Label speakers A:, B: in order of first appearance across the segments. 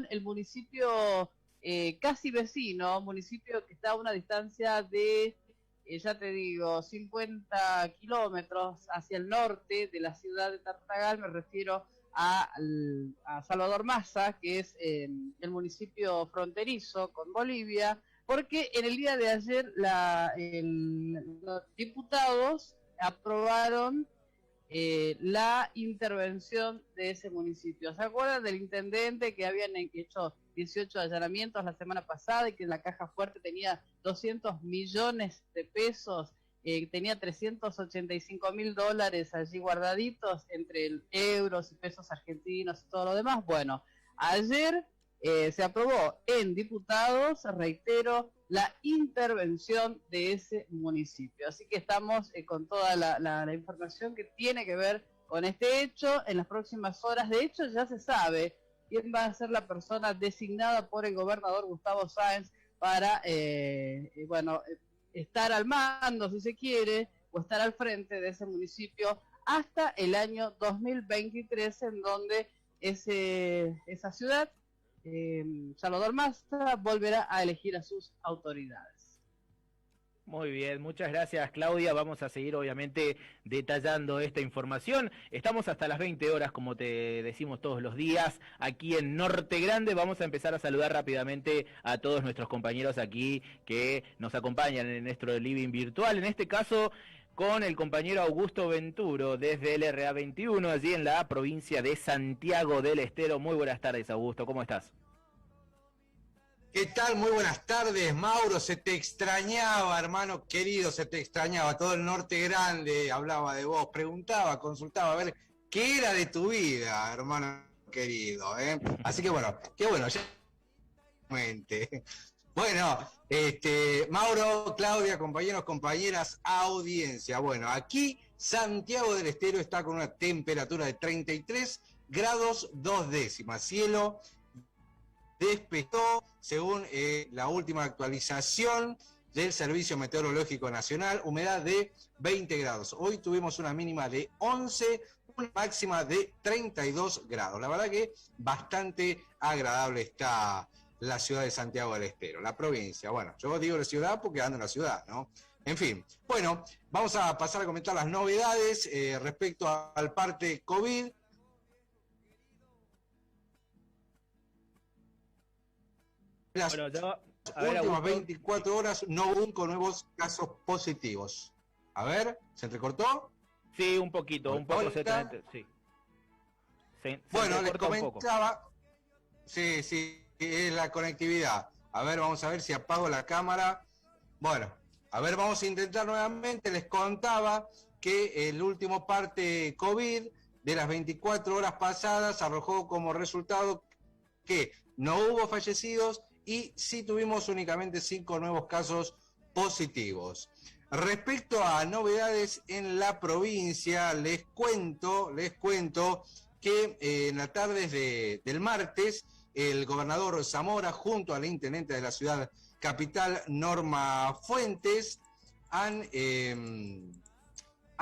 A: el municipio casi vecino, municipio que está a una distancia de, ya te digo, 50 kilómetros hacia el norte de la ciudad de Tartagal. Me refiero a Salvador Massa, que es el municipio fronterizo con Bolivia, porque en el día de ayer los diputados aprobaron la intervención de ese municipio. ¿Se acuerdan del intendente que habían hecho 18 allanamientos la semana pasada y que en la caja fuerte tenía 200 millones de pesos? Tenía $385.000 allí guardaditos entre euros y pesos argentinos y todo lo demás. Bueno, ayer se aprobó en diputados, reitero, la intervención de ese municipio. Así que estamos con toda la información que tiene que ver con este hecho en las próximas horas. De hecho, ya se sabe quién va a ser la persona designada por el gobernador Gustavo Sáenz para, estar al mando, si se quiere, o estar al frente de ese municipio hasta el año 2023, en donde esa ciudad, Salvador Massa, volverá a elegir a sus autoridades.
B: Muy bien, muchas gracias, Claudia. Vamos a seguir obviamente detallando esta información. Estamos hasta las 20 horas, como te decimos todos los días, aquí en Norte Grande. Vamos a empezar a saludar rápidamente a todos nuestros compañeros aquí que nos acompañan en nuestro living virtual. En este caso, con el compañero Augusto Venturo desde el RA21, allí en la provincia de Santiago del Estero. Muy buenas tardes, Augusto, ¿cómo estás?
C: ¿Qué tal? Muy buenas tardes, Mauro. Se te extrañaba, hermano querido, se te extrañaba. Todo el Norte Grande hablaba de vos, preguntaba, consultaba a ver qué era de tu vida, hermano querido. Así que bueno, qué bueno. Bueno, Mauro, Claudia, compañeros, compañeras, audiencia. Bueno, aquí Santiago del Estero está con una temperatura de 33 grados 2 décimas. Cielo despejó, según la última actualización del Servicio Meteorológico Nacional, humedad de 20 grados. Hoy tuvimos una mínima de 11, una máxima de 32 grados. La verdad que bastante agradable está la ciudad de Santiago del Estero, la provincia. Bueno, yo digo la ciudad porque ando en la ciudad, ¿no? En fin, bueno, vamos a pasar a comentar las novedades respecto al parte COVID. Las últimas 24 horas no hubo nuevos casos positivos. A ver, ¿se entrecortó?
B: Sí, un poquito, un poco sí.
C: Bueno, les comentaba. Sí, es la conectividad. A ver, vamos a ver si apago la cámara. Bueno, a ver, vamos a intentar nuevamente. Les contaba que el último parte COVID de las 24 horas pasadas arrojó como resultado que no hubo fallecidos y sí tuvimos únicamente 5 nuevos casos positivos. Respecto a novedades en la provincia, les cuento que en la tarde del martes, el gobernador Zamora, junto a la intendente de la ciudad capital, Norma Fuentes, han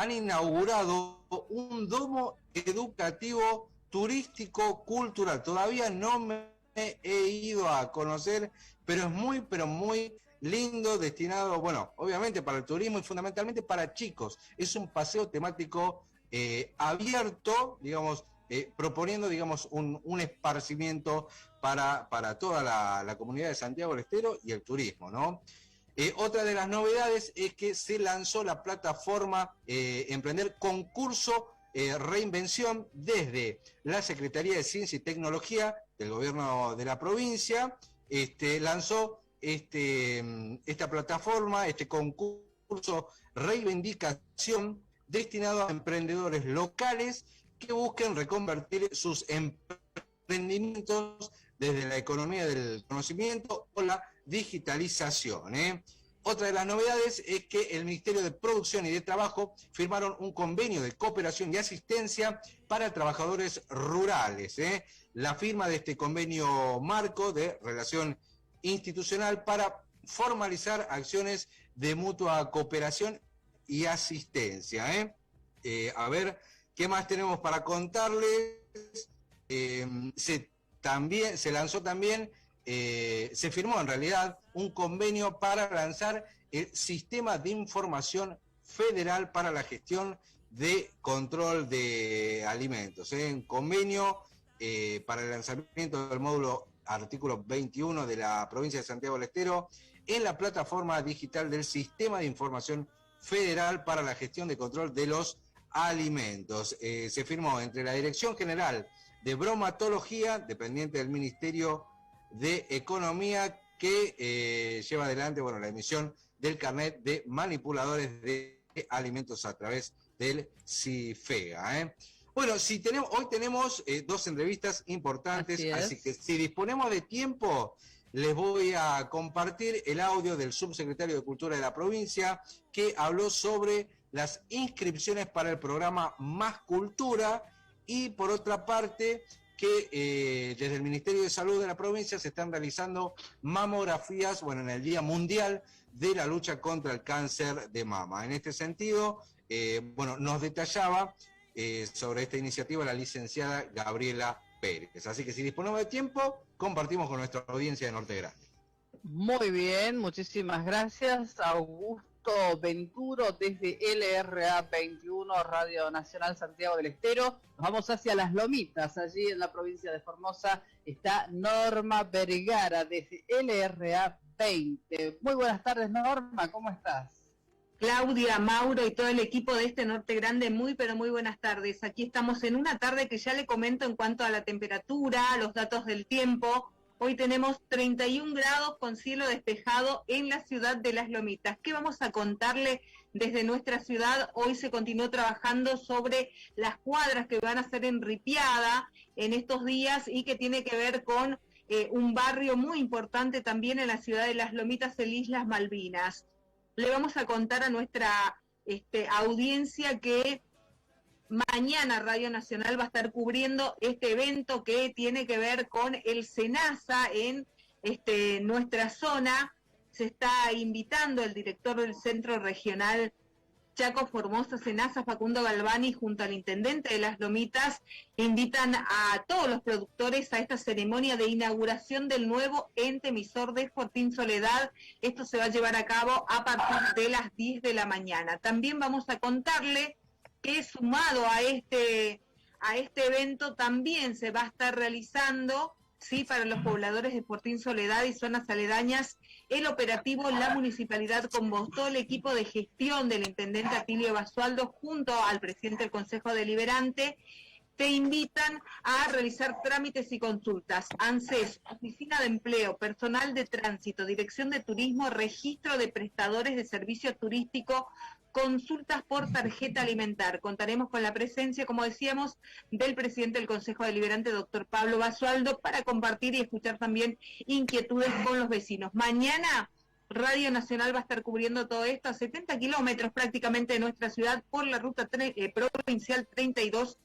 C: inaugurado un domo educativo turístico cultural. Todavía no me he ido a conocer, pero es muy lindo, destinado, bueno, obviamente para el turismo y fundamentalmente para chicos. Es un paseo temático abierto, digamos, proponiendo, digamos, un esparcimiento para toda la comunidad de Santiago del Estero y el turismo, ¿no? Otra de las novedades es que se lanzó la plataforma Emprender Concurso Reinvención desde la Secretaría de Ciencia y Tecnología del Gobierno de la provincia. Lanzó esta plataforma, este concurso Reivindicación, destinado a emprendedores locales que busquen reconvertir sus emprendimientos desde la economía del conocimiento o la digitalización. Otra de las novedades es que el Ministerio de Producción y de Trabajo firmaron un convenio de cooperación y asistencia para trabajadores rurales. La firma de este convenio marco de relación institucional para formalizar acciones de mutua cooperación y asistencia. A ver, ¿qué más tenemos para contarles? Se también se lanzó también, se firmó en realidad un convenio para lanzar el Sistema de Información Federal para la Gestión de Control de Alimentos. Un convenio para el lanzamiento del módulo artículo 21 de la provincia de Santiago del Estero en la plataforma digital del Sistema de Información Federal para la Gestión de Control de los Alimentos. Se firmó entre la Dirección General de Bromatología, dependiente del Ministerio de Economía, que lleva adelante la emisión del carnet de manipuladores de alimentos a través del CIFEA. Bueno, hoy tenemos dos entrevistas importantes, así que si disponemos de tiempo, les voy a compartir el audio del subsecretario de Cultura de la provincia, que habló sobre las inscripciones para el programa Más Cultura, y por otra parte, que desde el Ministerio de Salud de la provincia se están realizando mamografías, en el Día Mundial de la Lucha contra el Cáncer de Mama. En este sentido, nos detallaba sobre esta iniciativa la licenciada Gabriela Pérez. Así que si disponemos de tiempo, compartimos con nuestra audiencia de Norte Grande.
A: Muy bien, muchísimas gracias, Augusto Venturo, desde LRA 21, Radio Nacional Santiago del Estero. Nos vamos hacia Las Lomitas, allí en la provincia de Formosa está Norma Vergara, desde LRA 20. Muy buenas tardes, Norma, ¿cómo estás?
D: Claudia, Mauro y todo el equipo de este Norte Grande, muy pero muy buenas tardes. Aquí estamos en una tarde que ya le comento en cuanto a la temperatura, los datos del tiempo. Hoy tenemos 31 grados con cielo despejado en la ciudad de Las Lomitas. ¿Qué vamos a contarle desde nuestra ciudad? Hoy se continuó trabajando sobre las cuadras que van a ser en Ripiada en estos días y que tiene que ver con un barrio muy importante también en la ciudad de Las Lomitas, el Islas Malvinas. Le vamos a contar a nuestra audiencia que mañana Radio Nacional va a estar cubriendo este evento que tiene que ver con el SENASA en nuestra zona. Se está invitando el director del Centro Regional Chaco Formosa SENASA, Facundo Galvani, junto al intendente de Las Lomitas, invitan a todos los productores a esta ceremonia de inauguración del nuevo ente emisor de Fortín Soledad. Esto se va a llevar a cabo a partir de las 10 de la mañana. También vamos a contarle que sumado a este evento también se va a estar realizando, sí, para los pobladores de Fortín Soledad y zonas aledañas, el operativo La Municipalidad convocó el equipo de gestión del intendente Atilio Basualdo junto al presidente del Consejo Deliberante. Te invitan a realizar trámites y consultas. ANSES, Oficina de Empleo, Personal de Tránsito, Dirección de Turismo, Registro de Prestadores de Servicio Turístico, consultas por tarjeta alimentar. Contaremos con la presencia, como decíamos, del presidente del Consejo Deliberante, doctor Pablo Basualdo, para compartir y escuchar también inquietudes con los vecinos. Mañana Radio Nacional va a estar cubriendo todo esto a 70 kilómetros prácticamente de nuestra ciudad por la ruta provincial 32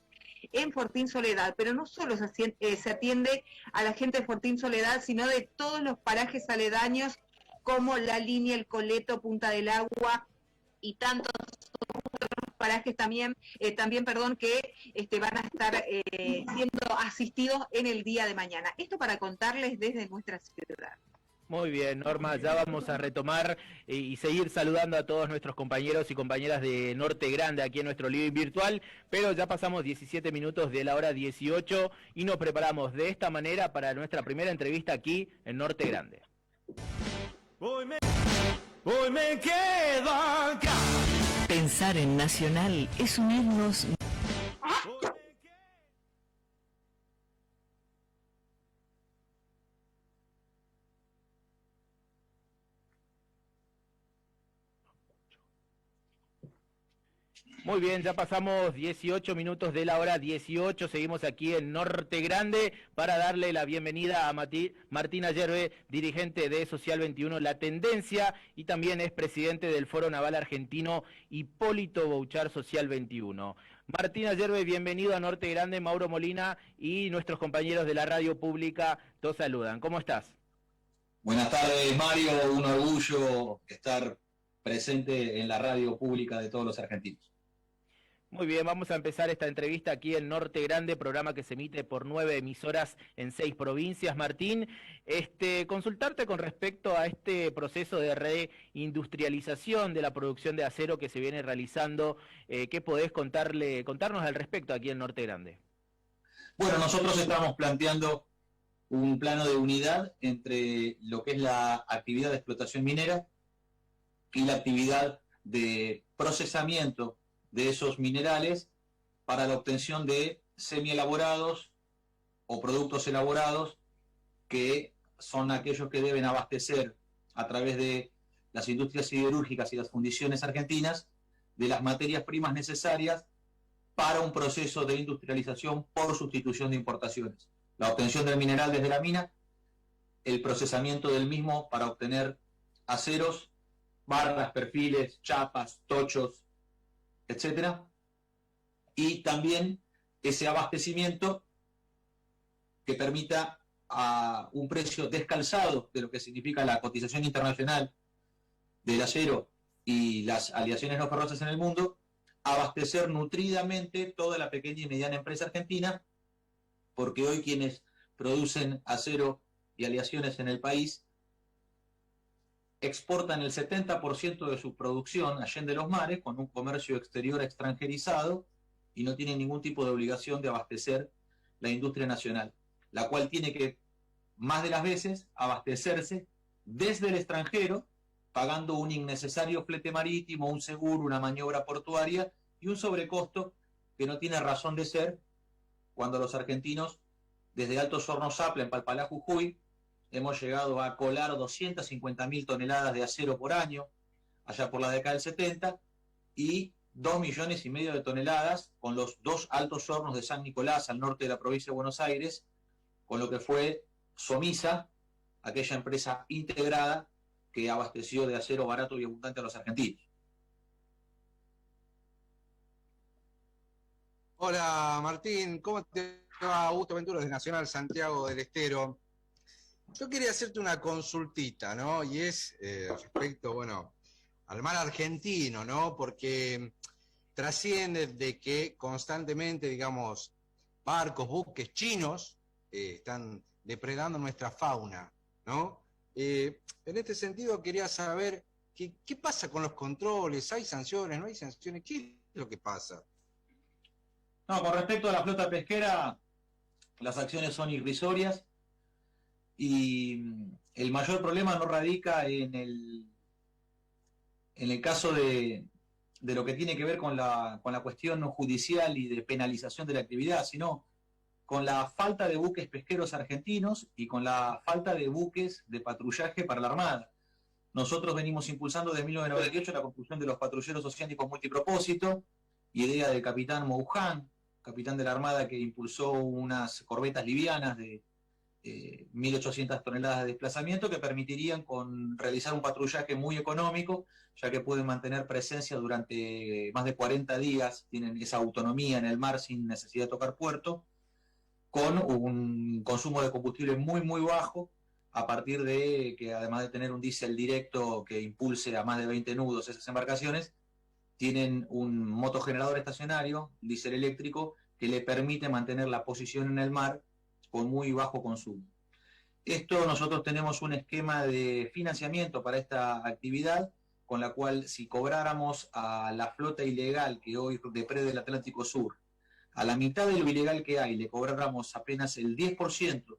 D: en Fortín Soledad, pero no solo se atiende a la gente de Fortín Soledad, sino de todos los parajes aledaños como La Línea, El Coleto, Punta del Agua y tantos otros parajes también que van a estar siendo asistidos en el día de mañana. Esto para contarles desde nuestra ciudad.
B: Muy bien, Norma, ya vamos a retomar y seguir saludando a todos nuestros compañeros y compañeras de Norte Grande aquí en nuestro living virtual, pero ya pasamos 17 minutos de la hora 18 y nos preparamos de esta manera para nuestra primera entrevista aquí en Norte Grande.
E: Hoy me quedo acá.
F: Pensar en Nacional es unirnos.
B: Muy bien, ya pasamos 18 minutos de la hora 18, seguimos aquí en Norte Grande para darle la bienvenida a Martina Yerbe, dirigente de Social 21 La Tendencia, y también es presidente del Foro Naval Argentino Hipólito Bouchard Social 21. Martina Yerbe, bienvenido a Norte Grande. Mauro Molina y nuestros compañeros de la radio pública te saludan. ¿Cómo estás?
G: Buenas tardes, Mario, un orgullo estar presente en la radio pública de todos los argentinos.
B: Muy bien, vamos a empezar esta entrevista aquí en Norte Grande, programa que se emite por 9 emisoras en 6 provincias. Martín, consultarte con respecto a este proceso de reindustrialización de la producción de acero que se viene realizando, ¿qué podés contarnos al respecto aquí en Norte Grande?
G: Bueno, nosotros estamos planteando un plano de unidad entre lo que es la actividad de explotación minera y la actividad de procesamiento de esos minerales para la obtención de semielaborados o productos elaborados, que son aquellos que deben abastecer a través de las industrias siderúrgicas y las fundiciones argentinas de las materias primas necesarias para un proceso de industrialización por sustitución de importaciones. La obtención del mineral desde la mina, el procesamiento del mismo para obtener aceros, barras, perfiles, chapas, tochos, etcétera, y también ese abastecimiento que permita a un precio descalzado de lo que significa la cotización internacional del acero y las aleaciones no ferrosas en el mundo, abastecer nutridamente toda la pequeña y mediana empresa argentina, porque hoy quienes producen acero y aleaciones en el país exportan el 70% de su producción allende los mares, con un comercio exterior extranjerizado, y no tienen ningún tipo de obligación de abastecer la industria nacional, la cual tiene que, más de las veces, abastecerse desde el extranjero, pagando un innecesario flete marítimo, un seguro, una maniobra portuaria y un sobrecosto que no tiene razón de ser cuando los argentinos, desde Altos Hornos Zapla, en Palpalá, Jujuy, hemos llegado a colar 250.000 toneladas de acero por año, allá por la década del 70, y 2,5 millones de toneladas con los 2 altos hornos de San Nicolás, al norte de la provincia de Buenos Aires, con lo que fue Somisa, aquella empresa integrada que abasteció de acero barato y abundante a los argentinos.
C: Hola Martín, ¿cómo te va? Augusto Ventura de Nacional Santiago del Estero. Yo quería hacerte una consultita, ¿no? Y es respecto, bueno, al mar argentino, ¿no? Porque trasciende de que constantemente, digamos, barcos, buques chinos están depredando nuestra fauna, ¿no? En este sentido quería saber qué pasa con los controles, ¿hay sanciones, no hay sanciones? ¿Qué es lo que pasa?
G: No, con respecto a la flota pesquera, las acciones son irrisorias y el mayor problema no radica en el caso de lo que tiene que ver con la cuestión judicial y de penalización de la actividad, sino con la falta de buques pesqueros argentinos y con la falta de buques de patrullaje para la Armada. Nosotros venimos impulsando desde 1998 la construcción de los patrulleros oceánicos multipropósito, idea del capitán Mouján, capitán de la Armada, que impulsó unas corbetas livianas de 1.800 toneladas de desplazamiento que permitirían realizar un patrullaje muy económico, ya que pueden mantener presencia durante más de 40 días, tienen esa autonomía en el mar sin necesidad de tocar puerto, con un consumo de combustible muy, muy bajo, a partir de que, además de tener un diésel directo que impulse a más de 20 nudos esas embarcaciones, tienen un motogenerador estacionario, diésel eléctrico, que le permite mantener la posición en el mar con muy bajo consumo. Nosotros tenemos un esquema de financiamiento para esta actividad, con la cual, si cobráramos a la flota ilegal que hoy depreda el Atlántico Sur, a la mitad de lo ilegal que hay, le cobráramos apenas el 10%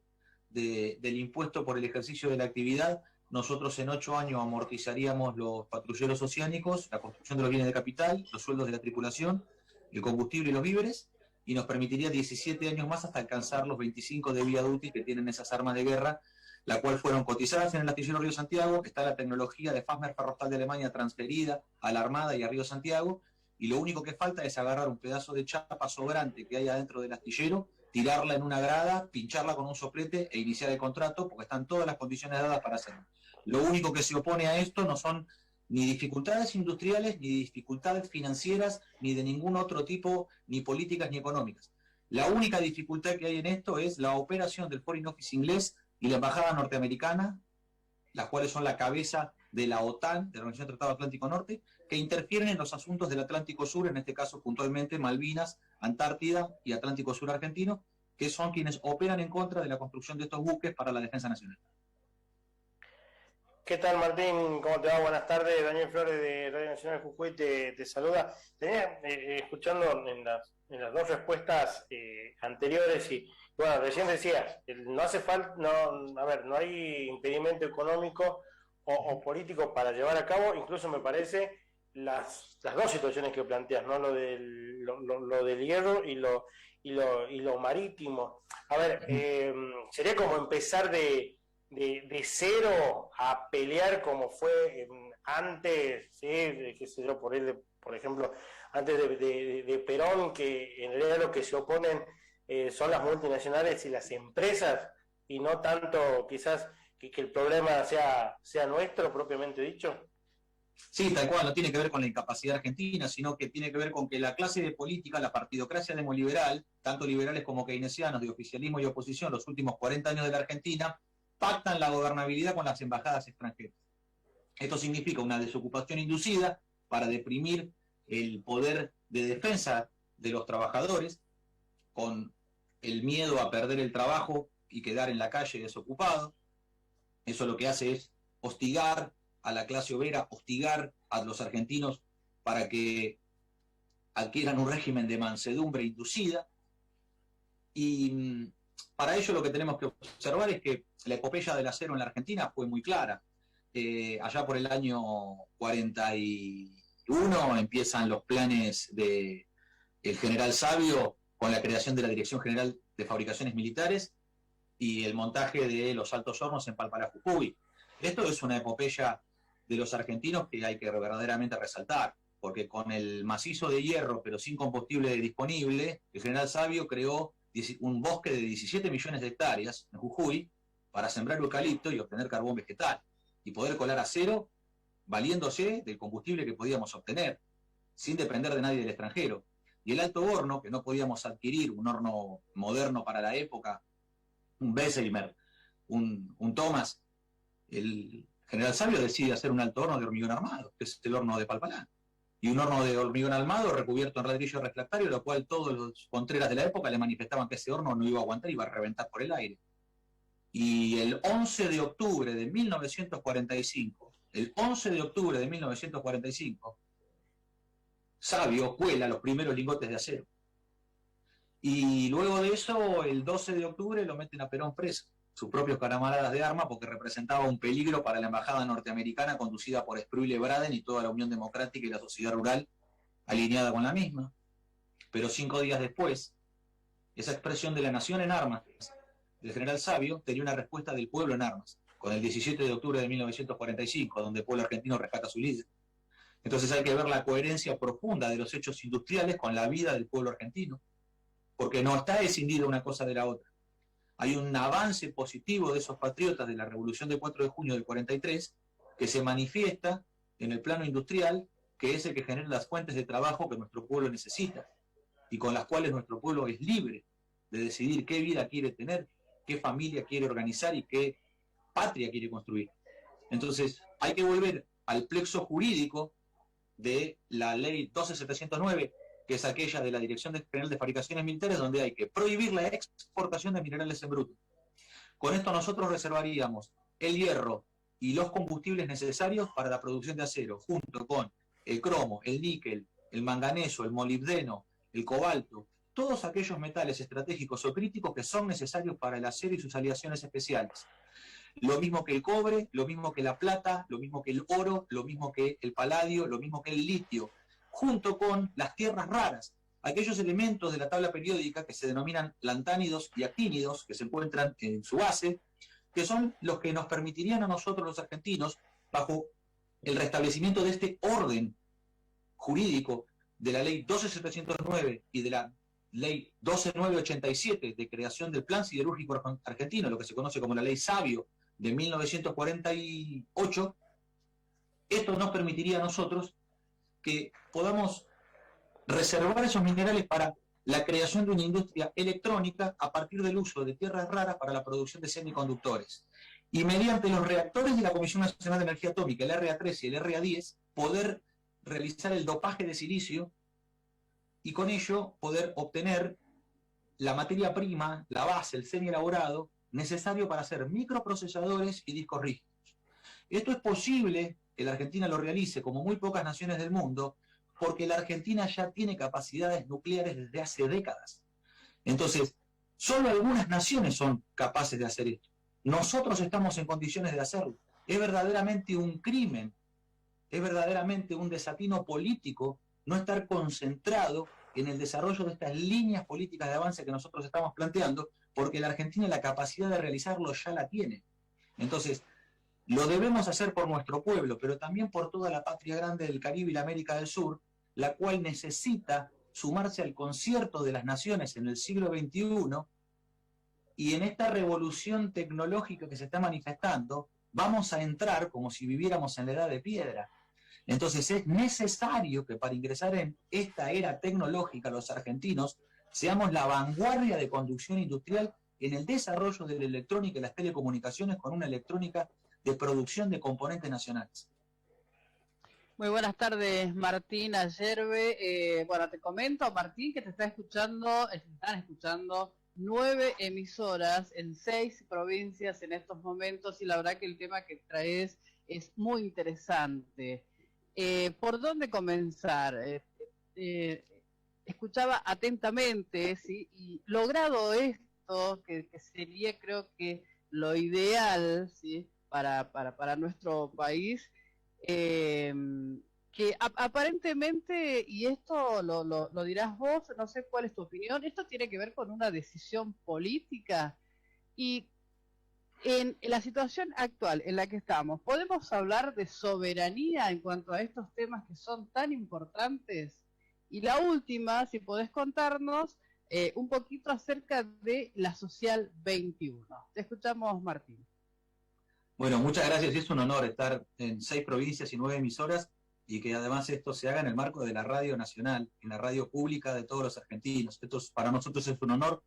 G: del impuesto por el ejercicio de la actividad, nosotros en 8 años amortizaríamos los patrulleros oceánicos, la construcción de los bienes de capital, los sueldos de la tripulación, el combustible y los víveres, y nos permitiría 17 años más hasta alcanzar los 25 de vida útil que tienen esas armas de guerra, la cual fueron cotizadas en el astillero Río Santiago. Está la tecnología de Fastmer Ferrostal de Alemania transferida a la Armada y a Río Santiago, y lo único que falta es agarrar un pedazo de chapa sobrante que hay adentro del astillero, tirarla en una grada, pincharla con un soplete e iniciar el contrato, porque están todas las condiciones dadas para hacerlo. Lo único que se opone a esto no son ni dificultades industriales, ni dificultades financieras, ni de ningún otro tipo, ni políticas ni económicas. La única dificultad que hay en esto es la operación del Foreign Office inglés y la embajada norteamericana, las cuales son la cabeza de la OTAN, de la Organización del Tratado Atlántico Norte, que interfieren en los asuntos del Atlántico Sur, en este caso puntualmente Malvinas, Antártida y Atlántico Sur argentino, que son quienes operan en contra de la construcción de estos buques para la defensa nacional.
H: ¿Qué tal, Martín? ¿Cómo te va? Buenas tardes. Daniel Flores de Radio Nacional Jujuy te saluda. Tenía escuchando en las dos respuestas anteriores y bueno, recién decías, no hace falta, no hay impedimento económico o político para llevar a cabo, incluso me parece las dos situaciones que planteas, ¿no? Lo del hierro y lo marítimo. A ver, sería como empezar de cero a pelear como fue antes, ¿sí? Qué sé yo, por ejemplo, antes de Perón, que en realidad lo que se oponen son las multinacionales y las empresas, y no tanto quizás que el problema sea nuestro, propiamente dicho.
G: Sí, tal cual, no tiene que ver con la incapacidad argentina, sino que tiene que ver con que la clase de política, la partidocracia demoliberal, tanto liberales como keynesianos, de oficialismo y oposición, los últimos 40 años de la Argentina, pactan la gobernabilidad con las embajadas extranjeras. Esto significa una desocupación inducida para deprimir el poder de defensa de los trabajadores, con el miedo a perder el trabajo y quedar en la calle desocupado. Eso lo que hace es hostigar a la clase obrera, hostigar a los argentinos para que adquieran un régimen de mansedumbre inducida. Y para ello lo que tenemos que observar es que la epopeya del acero en la Argentina fue muy clara. Allá por el año 41 empiezan los planes del general Sabio con la creación de la Dirección General de Fabricaciones Militares y el montaje de los altos hornos en Palpalá, Jujuy. Esto es una epopeya de los argentinos que hay que verdaderamente resaltar, porque con el macizo de hierro pero sin combustible disponible, el general Sabio creó un bosque de 17 millones de hectáreas en Jujuy para sembrar eucalipto y obtener carbón vegetal y poder colar acero valiéndose del combustible que podíamos obtener, sin depender de nadie del extranjero. Y el alto horno, que no podíamos adquirir, un horno moderno para la época, un Bessemer, un Thomas, el general Sabio decide hacer un alto horno de hormigón armado, que es el horno de Palpalá. Y un horno de hormigón armado recubierto en ladrillo refractario, lo cual todos los contreras de la época le manifestaban que ese horno no iba a aguantar, iba a reventar por el aire. Y el 11 de octubre de 1945, Sabio cuela los primeros lingotes de acero. Y luego de eso, el 12 de octubre lo meten a Perón preso, sus propios camaradas de armas, porque representaba un peligro para la embajada norteamericana conducida por Spruill Braden y toda la Unión Democrática y la sociedad rural alineada con la misma. Pero 5 días después, esa expresión de la nación en armas del general Sabio tenía una respuesta del pueblo en armas, con el 17 de octubre de 1945, donde el pueblo argentino rescata a su líder. Entonces hay que ver la coherencia profunda de los hechos industriales con la vida del pueblo argentino, porque no está escindida una cosa de la otra. Hay un avance positivo de esos patriotas de la Revolución del 4 de junio del 43 que se manifiesta en el plano industrial, que es el que genera las fuentes de trabajo que nuestro pueblo necesita y con las cuales nuestro pueblo es libre de decidir qué vida quiere tener, qué familia quiere organizar y qué patria quiere construir. Entonces hay que volver al plexo jurídico de la ley 12709, que es aquella de la Dirección General de Fabricaciones Militares, donde hay que prohibir la exportación de minerales en bruto. Con esto nosotros reservaríamos el hierro y los combustibles necesarios para la producción de acero, junto con el cromo, el níquel, el manganeso, el molibdeno, el cobalto, todos aquellos metales estratégicos o críticos que son necesarios para el acero y sus aleaciones especiales. Lo mismo que el cobre, lo mismo que la plata, lo mismo que el oro, lo mismo que el paladio, lo mismo que el litio, junto con las tierras raras, aquellos elementos de la tabla periódica que se denominan lantánidos y actínidos, que se encuentran en su base, que son los que nos permitirían a nosotros los argentinos, bajo el restablecimiento de este orden jurídico de la ley 12709 y de la ley 12987 de creación del Plan Siderúrgico Argentino, lo que se conoce como la ley Sabio de 1948, esto nos permitiría a nosotros que podamos reservar esos minerales para la creación de una industria electrónica a partir del uso de tierras raras para la producción de semiconductores. y mediante los reactores de la Comisión Nacional de Energía Atómica, el RA3 y el RA10, poder realizar el dopaje de silicio y con ello poder obtener la materia prima, la base, el semi elaborado necesario para hacer microprocesadores y discos rígidos. Esto es posible que la Argentina lo realice como muy pocas naciones del mundo, porque la Argentina ya tiene capacidades nucleares desde hace décadas. Entonces, solo algunas naciones son capaces de hacer esto. Nosotros estamos en condiciones de hacerlo. Es verdaderamente un crimen, es verdaderamente un desatino político no estar concentrado en el desarrollo de estas líneas políticas de avance que nosotros estamos planteando, porque la Argentina la capacidad de realizarlo ya la tiene. Entonces, lo debemos hacer por nuestro pueblo, pero también por toda la patria grande del Caribe y la América del Sur, la cual necesita sumarse al concierto de las naciones en el siglo XXI, y en esta revolución tecnológica que se está manifestando, vamos a entrar como si viviéramos en la edad de piedra. Entonces es necesario que para ingresar en esta era tecnológica los argentinos seamos la vanguardia de conducción industrial en el desarrollo de la electrónica y las telecomunicaciones con una electrónica de producción de componentes nacionales.
A: Muy buenas tardes, Martín Ayerbe. Bueno, te comento, Martín, que te están escuchando 9 emisoras en 6 provincias en estos momentos, y la verdad que el tema que traes es muy interesante. ¿Por dónde comenzar? Escuchaba atentamente, ¿sí? Y logrado esto, que sería, creo que lo ideal, ¿sí? para nuestro país, que aparentemente, y esto lo dirás vos, no sé cuál es tu opinión, esto tiene que ver con una decisión política, y en la situación actual en la que estamos, ¿podemos hablar de soberanía en cuanto a estos temas que son tan importantes? Y la última, si podés contarnos un poquito acerca de la Social 21. Te escuchamos, Martín.
G: Bueno, muchas gracias. Es un honor estar en 6 provincias y 9 emisoras, y que además esto se haga en el marco de la radio nacional, en la radio pública de todos los argentinos. Esto para nosotros es un honor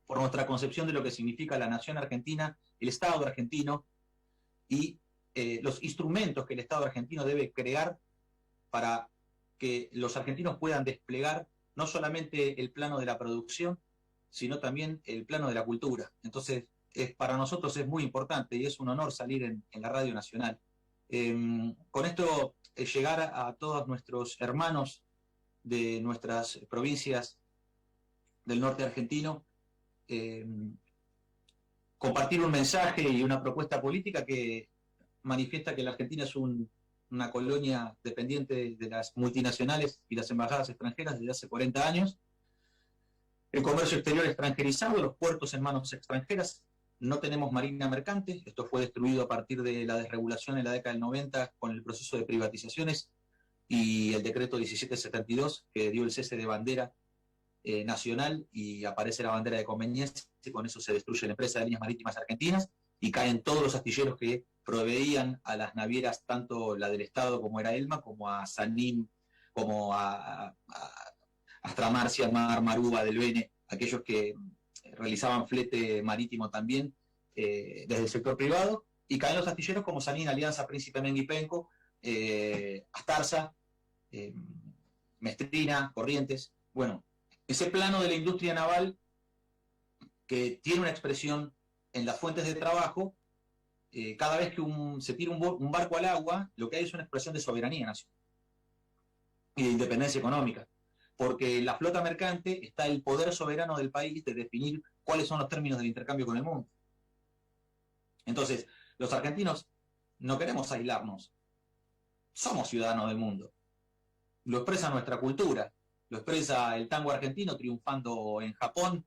G: por nuestra concepción de lo que significa la nación argentina, el Estado argentino y los instrumentos que el Estado argentino debe crear para que los argentinos puedan desplegar no solamente el plano de la producción, sino también el plano de la cultura. Entonces, para nosotros es muy importante y es un honor salir en la radio nacional. Con esto, llegar a todos nuestros hermanos de nuestras provincias del norte argentino, compartir un mensaje y una propuesta política que manifiesta que la Argentina es una colonia dependiente de las multinacionales y las embajadas extranjeras desde hace 40 años, el comercio exterior extranjerizado, los puertos en manos extranjeras, no tenemos marina mercante. Esto fue destruido a partir de la desregulación en la década del 90 con el proceso de privatizaciones y el decreto 1772 que dio el cese de bandera nacional, y aparece la bandera de conveniencia, y con eso se destruye la empresa de líneas marítimas argentinas y caen todos los astilleros que proveían a las navieras, tanto la del Estado como era Elma, como a Sanín, como a Astramarcia, Mar, Maruba, del Bene, aquellos que realizaban flete marítimo también desde el sector privado, y caen los astilleros como Sanín, Alianza, Príncipe Mengue y Penco, Astarza, Mestrina, Corrientes. Bueno, ese plano de la industria naval, que tiene una expresión en las fuentes de trabajo, cada vez que se tira un barco al agua, lo que hay es una expresión de soberanía nacional y de independencia económica, porque en la flota mercante está el poder soberano del país de definir cuáles son los términos del intercambio con el mundo. Entonces, los argentinos no queremos aislarnos, somos ciudadanos del mundo, lo expresa nuestra cultura, lo expresa el tango argentino triunfando en Japón,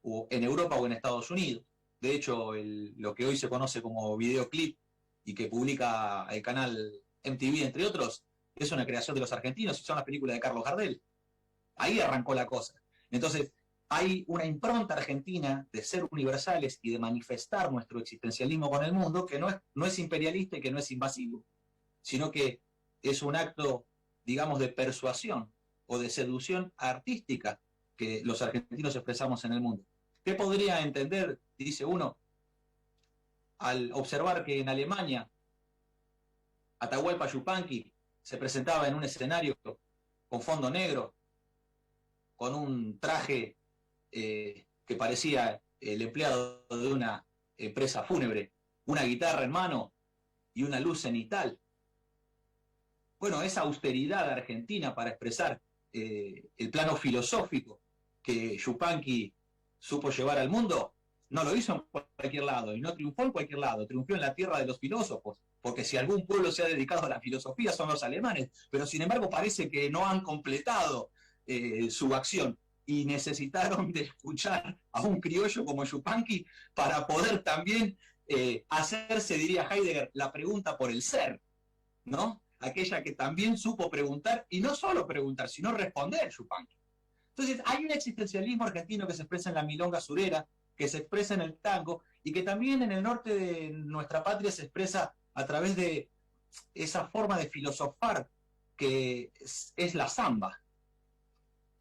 G: o en Europa o en Estados Unidos. De hecho, lo que hoy se conoce como videoclip y que publica el canal MTV, entre otros, es una creación de los argentinos y son las películas de Carlos Gardel. Ahí arrancó la cosa. Entonces, hay una impronta argentina de ser universales y de manifestar nuestro existencialismo con el mundo, que no es imperialista y que no es invasivo, sino que es un acto, digamos, de persuasión o de seducción artística que los argentinos expresamos en el mundo. ¿Qué podría entender, dice uno, al observar que en Alemania Atahualpa Yupanqui se presentaba en un escenario con fondo negro, con un traje que parecía el empleado de una empresa fúnebre, una guitarra en mano y una luz cenital. Bueno, esa austeridad argentina para expresar el plano filosófico que Yupanqui supo llevar al mundo, no lo hizo en cualquier lado y no triunfó en cualquier lado, triunfó en la tierra de los filósofos, porque si algún pueblo se ha dedicado a la filosofía son los alemanes, pero sin embargo parece que no han completado su acción y necesitaron de escuchar a un criollo como Yupanqui para poder también hacerse, diría Heidegger, la pregunta por el ser, ¿no? Aquella que también supo preguntar, y no solo preguntar, sino responder Yupanqui. Entonces, hay un existencialismo argentino que se expresa en la milonga surera, que se expresa en el tango, y que también en el norte de nuestra patria se expresa a través de esa forma de filosofar que es la samba,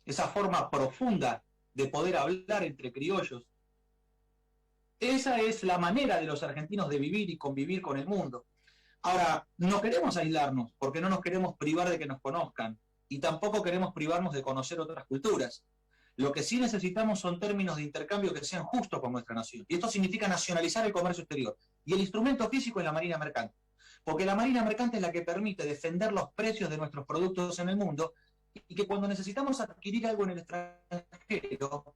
G: esa forma profunda de poder hablar entre criollos. Esa es la manera de los argentinos de vivir y convivir con el mundo. Ahora, no queremos aislarnos, porque no nos queremos privar de que nos conozcan, y tampoco queremos privarnos de conocer otras culturas. Lo que sí necesitamos son términos de intercambio que sean justos con nuestra nación. Y esto significa nacionalizar el comercio exterior. Y el instrumento físico es la marina mercante. Porque la marina mercante es la que permite defender los precios de nuestros productos en el mundo, y que cuando necesitamos adquirir algo en el extranjero,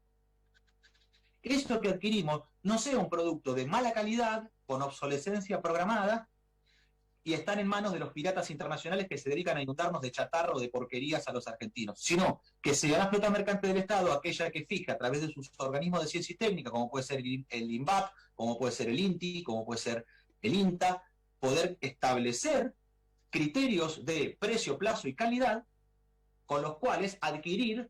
G: esto que adquirimos no sea un producto de mala calidad, con obsolescencia programada, y están en manos de los piratas internacionales que se dedican a inundarnos de chatarra o de porquerías a los argentinos, sino que sea la flota mercante del Estado aquella que fija a través de sus organismos de ciencia y técnica, como puede ser el INVAP, como puede ser el INTI, como puede ser el INTA, poder establecer criterios de precio, plazo y calidad con los cuales adquirir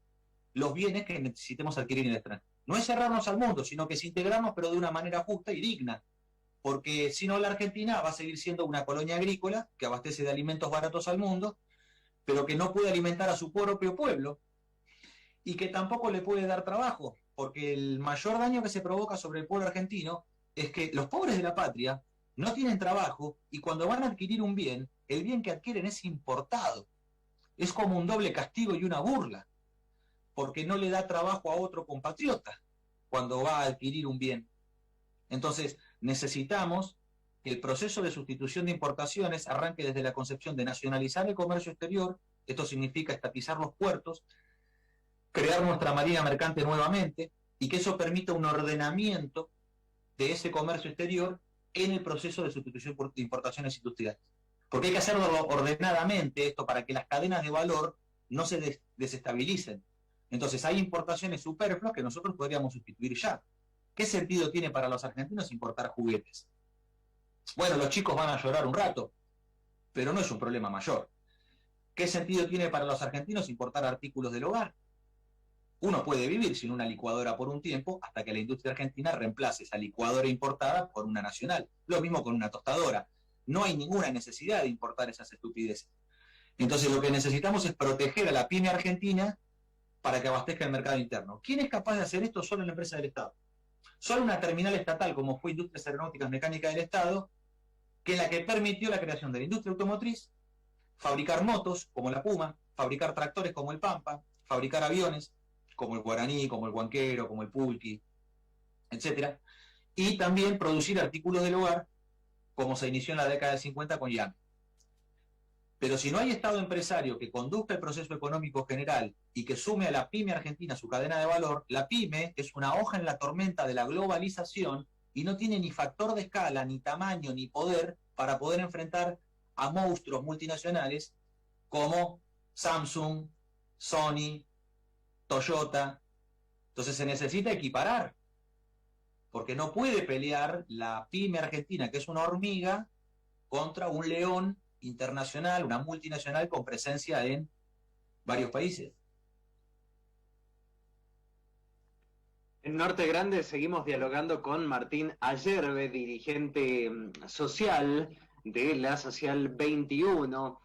G: los bienes que necesitemos adquirir en el extranjero. No es cerrarnos al mundo, sino que es integrarnos, pero de una manera justa y digna. Porque si no, la Argentina va a seguir siendo una colonia agrícola que abastece de alimentos baratos al mundo, pero que no puede alimentar a su propio pueblo y que tampoco le puede dar trabajo, porque el mayor daño que se provoca sobre el pueblo argentino es que los pobres de la patria no tienen trabajo y cuando van a adquirir un bien, el bien que adquieren es importado. Es como un doble castigo y una burla, porque no le da trabajo a otro compatriota cuando va a adquirir un bien. Entonces, necesitamos que el proceso de sustitución de importaciones arranque desde la concepción de nacionalizar el comercio exterior. Esto significa estatizar los puertos, crear nuestra marina mercante nuevamente, y que eso permita un ordenamiento de ese comercio exterior en el proceso de sustitución de importaciones industriales. Porque hay que hacerlo ordenadamente esto para que las cadenas de valor no se desestabilicen. Entonces hay importaciones superfluas que nosotros podríamos sustituir ya. ¿Qué sentido tiene para los argentinos importar juguetes? Bueno, los chicos van a llorar un rato, pero no es un problema mayor. ¿Qué sentido tiene para los argentinos importar artículos del hogar? Uno puede vivir sin una licuadora por un tiempo hasta que la industria argentina reemplace esa licuadora importada por una nacional. Lo mismo con una tostadora. No hay ninguna necesidad de importar esas estupideces. Entonces lo que necesitamos es proteger a la pyme argentina para que abastezca el mercado interno. ¿Quién es capaz de hacer esto? Solo la empresa del Estado. Solo una terminal estatal como fue Industrias Aeronáuticas Mecánicas del Estado, que es la que permitió la creación de la industria automotriz, fabricar motos como la Puma, fabricar tractores como el Pampa, fabricar aviones como el Guaraní, como el Huanquero, como el Pulqui, etc. Y también producir artículos del hogar, como se inició en la década del 50 con IAM. Pero si no hay Estado empresario que conduzca el proceso económico general y que sume a la pyme argentina su cadena de valor, la pyme es una hoja en la tormenta de la globalización y no tiene ni factor de escala, ni tamaño, ni poder para poder enfrentar a monstruos multinacionales como Samsung, Sony, Toyota. Entonces se necesita equiparar, porque no puede pelear la pyme argentina, que es una hormiga, contra un león internacional, una multinacional con presencia en varios países.
I: En Norte Grande seguimos dialogando con Martín Ayerbe, dirigente social de la Social 21.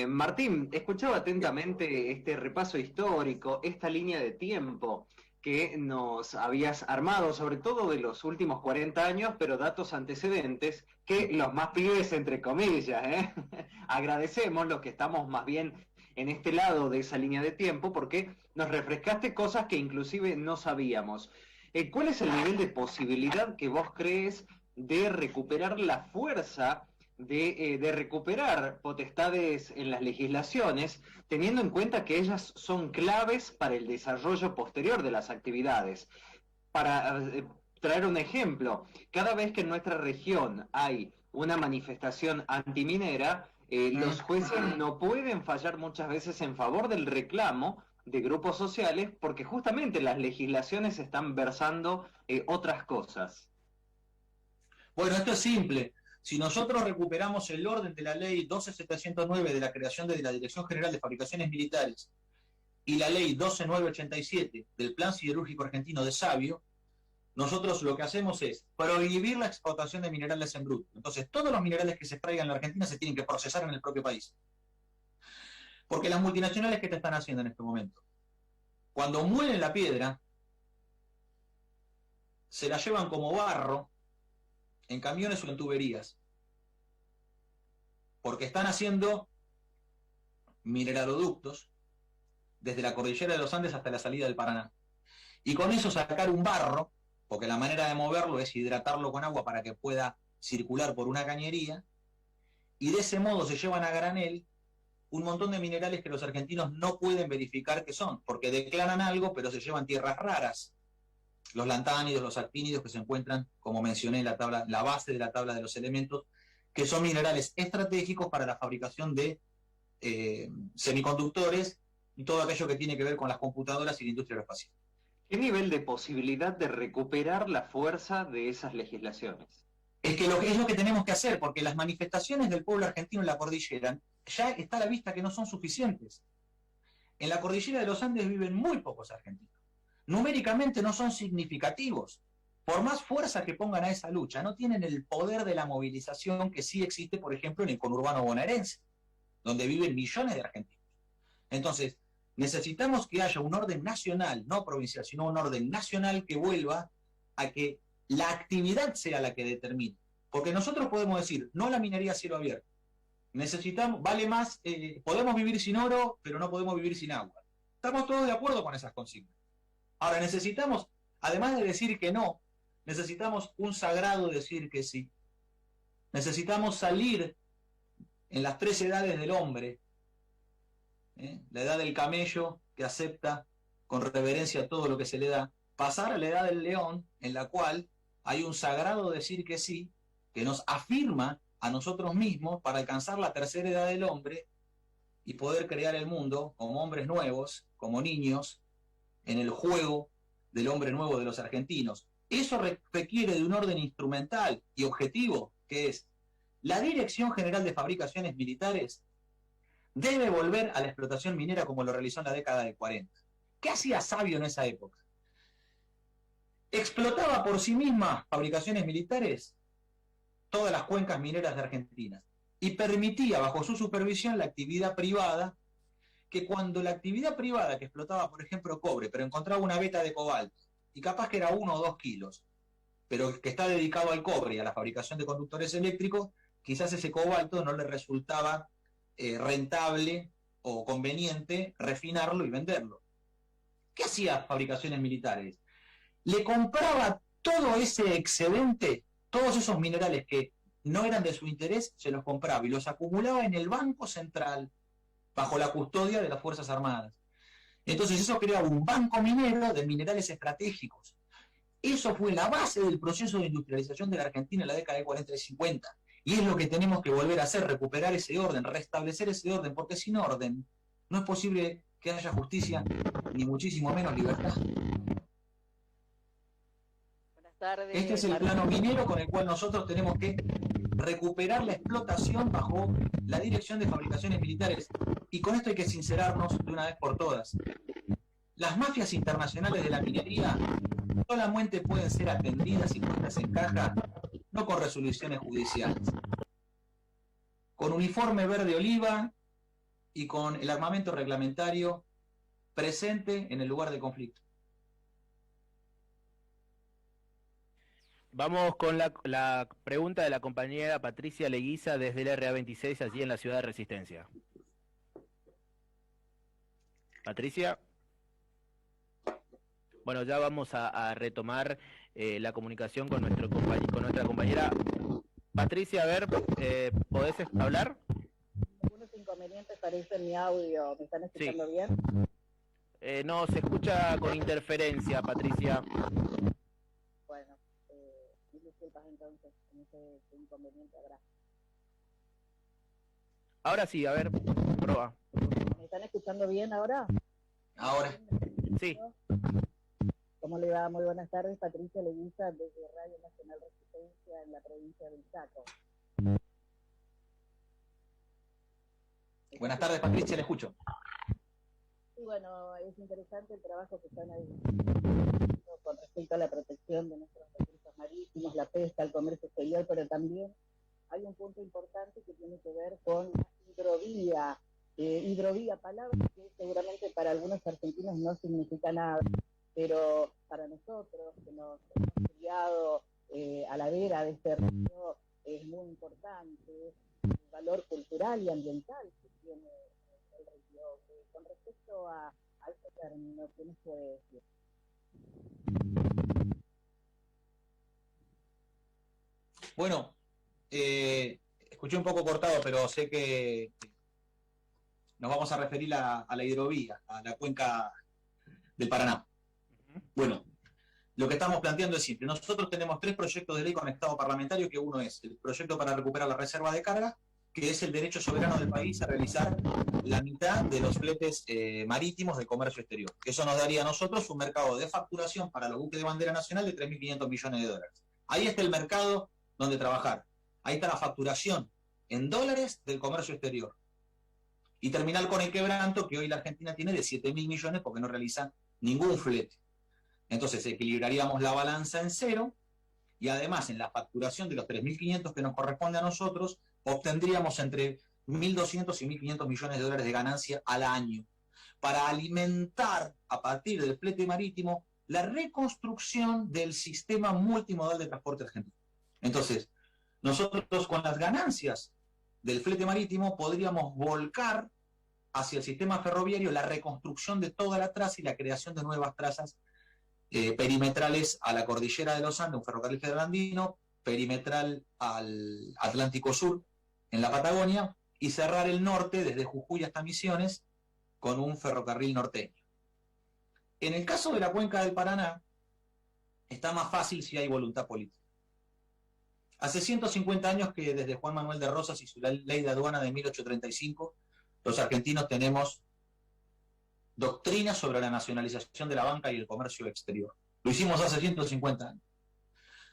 I: Martín, escuchaba atentamente este repaso histórico, esta línea de tiempo. que nos habías armado, sobre todo de los últimos 40 años, pero datos antecedentes, que los más pibes, entre comillas, ¿eh? Agradecemos los que estamos más bien en este lado de esa línea de tiempo, porque nos refrescaste cosas que inclusive no sabíamos. ¿Cuál es el nivel de posibilidad que vos crees de recuperar la fuerza, de recuperar potestades en las legislaciones, teniendo en cuenta que ellas son claves para el desarrollo posterior de las actividades? Para traer un ejemplo, cada vez que en nuestra región hay una manifestación antiminera, los jueces no pueden fallar muchas veces en favor del reclamo de grupos sociales, porque justamente las legislaciones están versando otras cosas.
G: Bueno, esto es simple. Si nosotros recuperamos el orden de la ley 12709 de la creación de la Dirección General de Fabricaciones Militares y la ley 12987 del Plan Siderúrgico Argentino de Sabio, nosotros lo que hacemos es prohibir la explotación de minerales en bruto. Entonces, todos los minerales que se extraigan en la Argentina se tienen que procesar en el propio país. Porque las multinacionales, ¿qué te están haciendo en este momento? Cuando muelen la piedra, se la llevan como barro en camiones o en tuberías, porque están haciendo mineraloductos desde la cordillera de los Andes hasta la salida del Paraná. Y con eso sacar un barro, porque la manera de moverlo es hidratarlo con agua para que pueda circular por una cañería, y de ese modo se llevan a granel un montón de minerales que los argentinos no pueden verificar qué son, porque declaran algo, pero se llevan tierras raras. Los lantánidos, los actínidos que se encuentran, como mencioné en la tabla, la base de la tabla de los elementos, que son minerales estratégicos para la fabricación de semiconductores y todo aquello que tiene que ver con las computadoras y la industria aeroespacial.
I: ¿Qué nivel de posibilidad de recuperar la fuerza de esas legislaciones?
G: Es que es lo que tenemos que hacer, porque las manifestaciones del pueblo argentino en la cordillera ya está a la vista que no son suficientes. En la cordillera de los Andes viven muy pocos argentinos. Numéricamente no son significativos. Por más fuerza que pongan a esa lucha, no tienen el poder de la movilización que sí existe, por ejemplo, en el conurbano bonaerense, donde viven millones de argentinos. Entonces, necesitamos que haya un orden nacional, no provincial, sino un orden nacional que vuelva a que la actividad sea la que determine. Porque nosotros podemos decir, no a la minería a cielo abierto. Necesitamos, vale más, podemos vivir sin oro, pero no podemos vivir sin agua. Estamos todos de acuerdo con esas consignas. Ahora necesitamos, además de decir que no, necesitamos un sagrado decir que sí. Necesitamos salir en las 3 edades del hombre, la edad del camello, que acepta con reverencia todo lo que se le da, pasar a la edad del león, en la cual hay un sagrado decir que sí, que nos afirma a nosotros mismos para alcanzar la 3ª edad del hombre y poder crear el mundo como hombres nuevos, como niños, en el juego del hombre nuevo de los argentinos. Eso requiere de un orden instrumental y objetivo, que es la Dirección General de Fabricaciones Militares debe volver a la explotación minera como lo realizó en la década de 40. ¿Qué hacía Sabio en esa época? Explotaba por sí misma Fabricaciones Militares todas las cuencas mineras de Argentina y permitía bajo su supervisión la actividad privada, que cuando la actividad privada que explotaba, por ejemplo, cobre, pero encontraba una veta de cobalto, y capaz que era 1 o 2 kilos, pero que está dedicado al cobre y a la fabricación de conductores eléctricos, quizás ese cobalto no le resultaba rentable o conveniente refinarlo y venderlo. ¿Qué hacía Fabricaciones Militares? Le compraba todo ese excedente, todos esos minerales que no eran de su interés, se los compraba y los acumulaba en el Banco Central, bajo la custodia de las Fuerzas Armadas. Entonces eso creaba un banco minero de minerales estratégicos. Eso fue la base del proceso de industrialización de la Argentina en la década de 40 y 50. Y es lo que tenemos que volver a hacer, recuperar ese orden, restablecer ese orden, porque sin orden no es posible que haya justicia, ni muchísimo menos libertad.
A: Buenas tardes.
G: Este es el plano minero con el cual nosotros tenemos que recuperar la explotación bajo la Dirección de Fabricaciones Militares. Y con esto hay que sincerarnos de una vez por todas. Las mafias internacionales de la minería solamente pueden ser atendidas y puestas en caja no con resoluciones judiciales, con uniforme verde oliva y con el armamento reglamentario presente en el lugar de conflicto.
B: Vamos con la pregunta de la compañera Patricia Leguiza desde el RA26, allí en la ciudad de Resistencia. Patricia. Bueno, ya vamos a retomar la comunicación con nuestra compañera. Patricia, a ver, ¿podés hablar?
J: Algunos inconvenientes parece en mi audio. ¿Me están escuchando bien?
B: No, se escucha con interferencia, Patricia.
J: Bueno, disculpas entonces, no sé qué inconveniente habrá.
B: Ahora sí, a ver, prueba.
J: ¿Me están escuchando bien ahora?
G: Ahora.
B: Sí.
J: ¿Cómo le va? Muy buenas tardes, Patricia Leguiza, desde Radio Nacional Resistencia en la provincia del Chaco.
G: Buenas tardes, Patricia, le escucho.
J: Sí, bueno, es interesante el trabajo que están haciendo con respecto a la protección de nuestros recursos marítimos, la pesca, el comercio exterior, pero también hay un punto importante que tiene que ver con hidrovía. Hidrovía, palabra que seguramente para algunos argentinos no significa nada, pero para nosotros que nos hemos criado a la vera de este río es muy importante el valor cultural y ambiental que tiene el río. Con respecto a este término, ¿qué nos puede decir?
G: Bueno, escuché un poco cortado, pero sé que nos vamos a referir a la hidrovía, a la cuenca del Paraná. Bueno, lo que estamos planteando es simple. Nosotros tenemos 3 proyectos de ley con estado parlamentario, que uno es el proyecto para recuperar la reserva de carga, que es el derecho soberano del país a realizar la mitad de los fletes marítimos del comercio exterior. Eso nos daría a nosotros un mercado de facturación para los buques de bandera nacional de 3.500 millones de dólares. Ahí está el mercado donde trabajar. Ahí está la facturación en dólares del comercio exterior. Y terminar con el quebranto que hoy la Argentina tiene de 7.000 millones porque no realiza ningún flete. Entonces equilibraríamos la balanza en cero y además en la facturación de los 3.500 que nos corresponde a nosotros obtendríamos entre 1.200 y 1.500 millones de dólares de ganancia al año para alimentar a partir del flete marítimo la reconstrucción del sistema multimodal de transporte argentino. Entonces, nosotros con las ganancias del flete marítimo podríamos volcar hacia el sistema ferroviario la reconstrucción de toda la traza y la creación de nuevas trazas perimetrales a la cordillera de los Andes, un ferrocarril federal andino, perimetral al Atlántico Sur, en la Patagonia, y cerrar el norte desde Jujuy hasta Misiones con un ferrocarril norteño. En el caso de la cuenca del Paraná, está más fácil si hay voluntad política. Hace 150 años que desde Juan Manuel de Rosas y su ley de aduana de 1835, los argentinos tenemos doctrina sobre la nacionalización de la banca y el comercio exterior. Lo hicimos hace 150 años.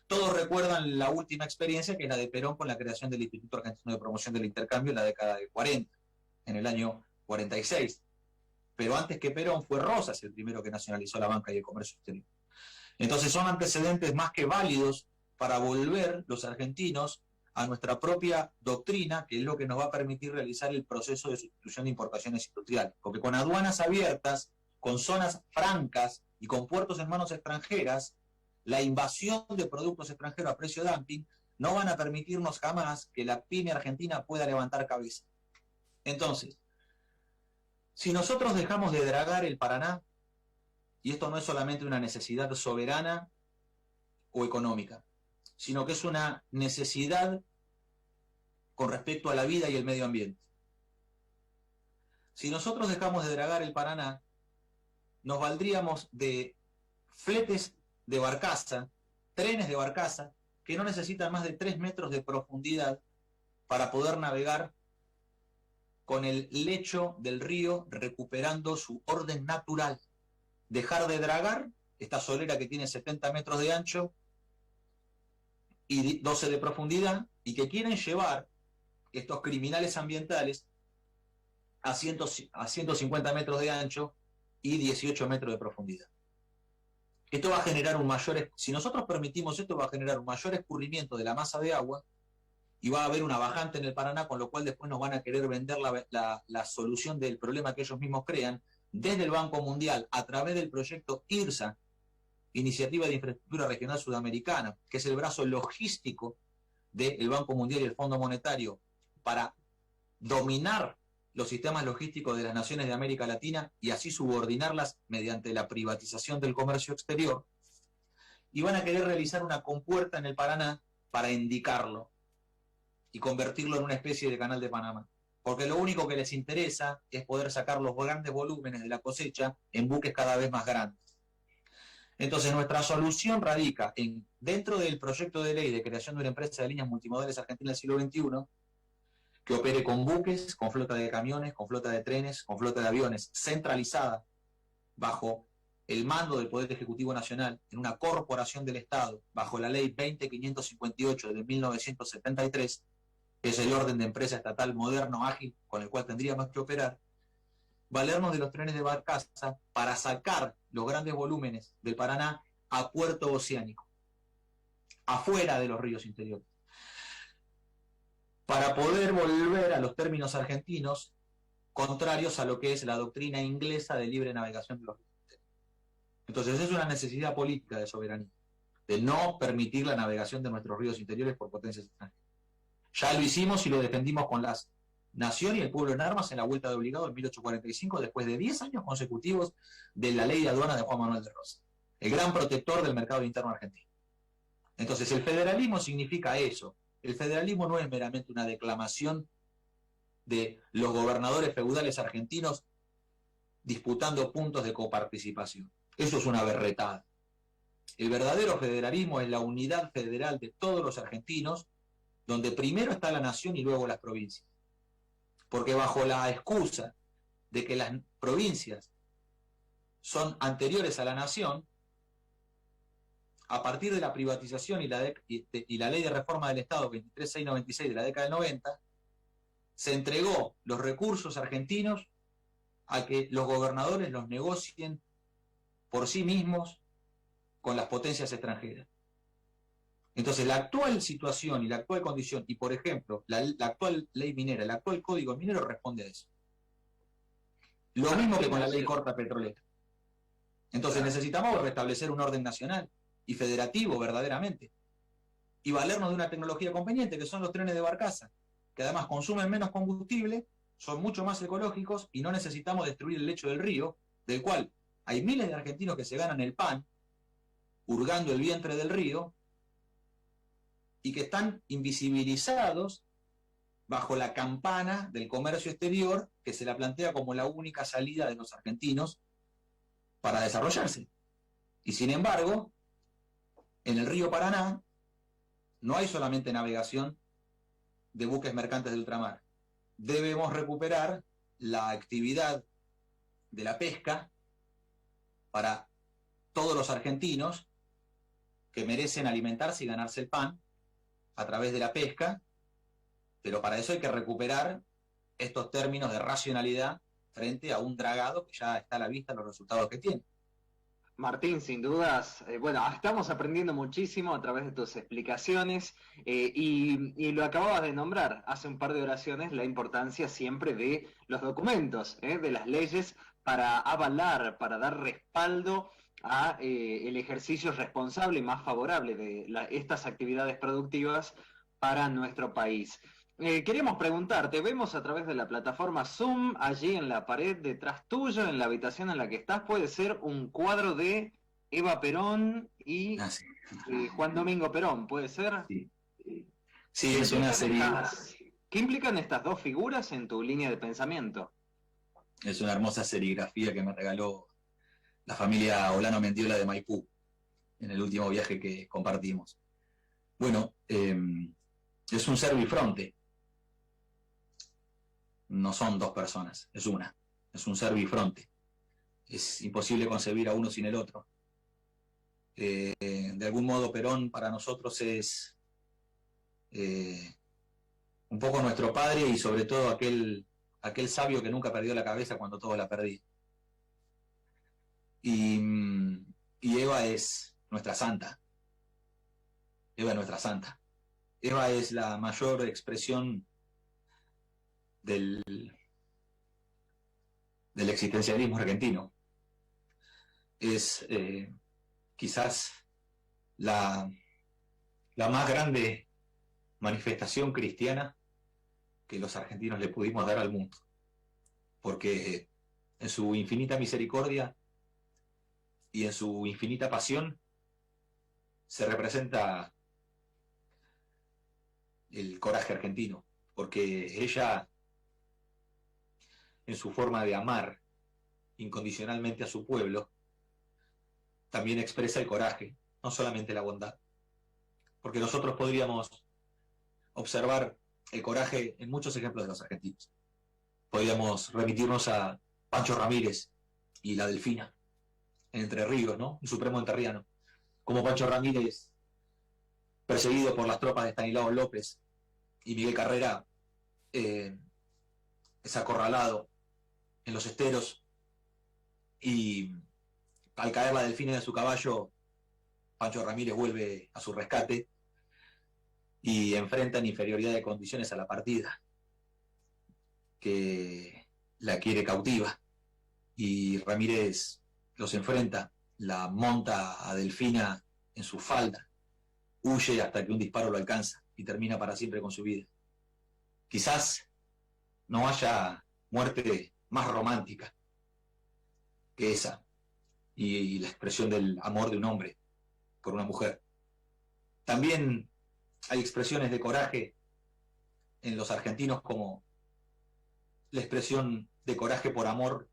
G: Todos recuerdan la última experiencia, que es la de Perón con la creación del Instituto Argentino de Promoción del Intercambio en la década de 40, en el año 46. Pero antes que Perón fue Rosas el primero que nacionalizó la banca y el comercio exterior. Entonces son antecedentes más que válidos para volver los argentinos a nuestra propia doctrina, que es lo que nos va a permitir realizar el proceso de sustitución de importaciones industriales. Porque con aduanas abiertas, con zonas francas y con puertos en manos extranjeras, la invasión de productos extranjeros a precio dumping no van a permitirnos jamás que la pyme argentina pueda levantar cabeza. Entonces, si nosotros dejamos de dragar el Paraná, y esto no es solamente una necesidad soberana o económica, sino que es una necesidad con respecto a la vida y el medio ambiente. Si nosotros dejamos de dragar el Paraná, nos valdríamos de fletes de barcaza, trenes de barcaza, que no necesitan más de 3 metros de profundidad para poder navegar con el lecho del río recuperando su orden natural. Dejar de dragar esta solera que tiene 70 metros de ancho y 12 de profundidad, y que quieren llevar estos criminales ambientales a 150 metros de ancho y 18 metros de profundidad. Esto va a generar si nosotros permitimos esto, va a generar un mayor escurrimiento de la masa de agua y va a haber una bajante en el Paraná, con lo cual después nos van a querer vender la solución del problema que ellos mismos crean desde el Banco Mundial a través del proyecto IRSA, Iniciativa de Infraestructura Regional Sudamericana, que es el brazo logístico del Banco Mundial y el Fondo Monetario para dominar los sistemas logísticos de las naciones de América Latina y así subordinarlas mediante la privatización del comercio exterior, y van a querer realizar una compuerta en el Paraná para indicarlo y convertirlo en una especie de canal de Panamá, porque lo único que les interesa es poder sacar los grandes volúmenes de la cosecha en buques cada vez más grandes. Entonces nuestra solución radica en, dentro del proyecto de ley de creación de una empresa de líneas multimodales argentina del siglo XXI, que opere con buques, con flota de camiones, con flota de trenes, con flota de aviones, centralizada bajo el mando del Poder Ejecutivo Nacional, en una corporación del Estado, bajo la ley 20558 de 1973, que es el orden de empresa estatal moderno, ágil, con el cual tendríamos que operar, valernos de los trenes de barcaza para sacar los grandes volúmenes del Paraná a puerto oceánico, afuera de los ríos interiores, para poder volver a los términos argentinos contrarios a lo que es la doctrina inglesa de libre navegación de los ríos interiores. Entonces es una necesidad política de soberanía, de no permitir la navegación de nuestros ríos interiores por potencias extranjeras. Ya lo hicimos y lo defendimos con las Nación y el pueblo en armas en la vuelta de obligado en 1845, después de 10 años consecutivos de la ley de aduana de Juan Manuel de Rosas, el gran protector del mercado interno argentino. Entonces el federalismo significa eso. El federalismo no es meramente una declamación de los gobernadores feudales argentinos disputando puntos de coparticipación. Eso es una berretada. El verdadero federalismo es la unidad federal de todos los argentinos, donde primero está la nación y luego las provincias. Porque bajo la excusa de que las provincias son anteriores a la nación, a partir de la privatización y la ley de reforma del Estado 23696 de la década del 90, se entregó los recursos argentinos a que los gobernadores los negocien por sí mismos con las potencias extranjeras. Entonces, la actual situación y la actual condición, y por ejemplo, la actual ley minera, el actual código minero responde a eso. Lo mismo que con la ley corta petrolera. Entonces, necesitamos restablecer un orden nacional y federativo verdaderamente, y valernos de una tecnología conveniente, que son los trenes de barcaza, que además consumen menos combustible, son mucho más ecológicos y no necesitamos destruir el lecho del río, del cual hay miles de argentinos que se ganan el pan hurgando el vientre del río, y que están invisibilizados bajo la campana del comercio exterior, que se la plantea como la única salida de los argentinos para desarrollarse. Y sin embargo, en el río Paraná no hay solamente navegación de buques mercantes de ultramar. Debemos recuperar la actividad de la pesca para todos los argentinos que merecen alimentarse y ganarse el pan a través de la pesca, pero para eso hay que recuperar estos términos de racionalidad frente a un dragado que ya está a la vista los resultados que tiene.
I: Martín, sin dudas, bueno, estamos aprendiendo muchísimo a través de tus explicaciones y lo acababas de nombrar hace un par de oraciones, la importancia siempre de los documentos, de las leyes para avalar, para dar respaldo a el ejercicio responsable y más favorable de estas actividades productivas para nuestro país. Queríamos preguntarte, vemos a través de la plataforma Zoom, allí en la pared detrás tuyo, en la habitación en la que estás, puede ser un cuadro de Eva Perón y Juan Domingo Perón, ¿puede ser?
G: Sí, es una serie.
I: ¿Qué implican estas dos figuras en tu línea de pensamiento?
G: Es una hermosa serigrafía que me regaló la familia Olano Mendiola de Maipú en el último viaje que compartimos. Bueno, es un servifronte. No son dos personas, es una. Es un servifronte. Es imposible concebir a uno sin el otro. De algún modo Perón para nosotros es un poco nuestro padre y sobre todo aquel sabio que nunca perdió la cabeza cuando todos la perdían. Y Eva es nuestra santa. Eva es nuestra santa. Eva es la mayor expresión del existencialismo argentino. Es quizás la más grande manifestación cristiana que los argentinos le pudimos dar al mundo, porque en su infinita misericordia y en su infinita pasión se representa el coraje argentino, porque ella, en su forma de amar incondicionalmente a su pueblo, también expresa el coraje, no solamente la bondad, porque nosotros podríamos observar el coraje en muchos ejemplos de los argentinos. Podríamos remitirnos a Pancho Ramírez y la Delfina, en Entre Ríos, ¿no? El Supremo Entrerriano. Como Pancho Ramírez, perseguido por las tropas de Estanislao López y Miguel Carrera, es acorralado en los esteros, y al caer la Delfina de su caballo, Pancho Ramírez vuelve a su rescate y enfrenta en inferioridad de condiciones a la partida, que la quiere cautiva, y Ramírez los enfrenta, la monta a Delfina en su falda, huye hasta que un disparo lo alcanza y termina para siempre con su vida. Quizás no haya muerte más romántica que esa, y la expresión del amor de un hombre por una mujer. También hay expresiones de coraje en los argentinos, como la expresión de coraje por amor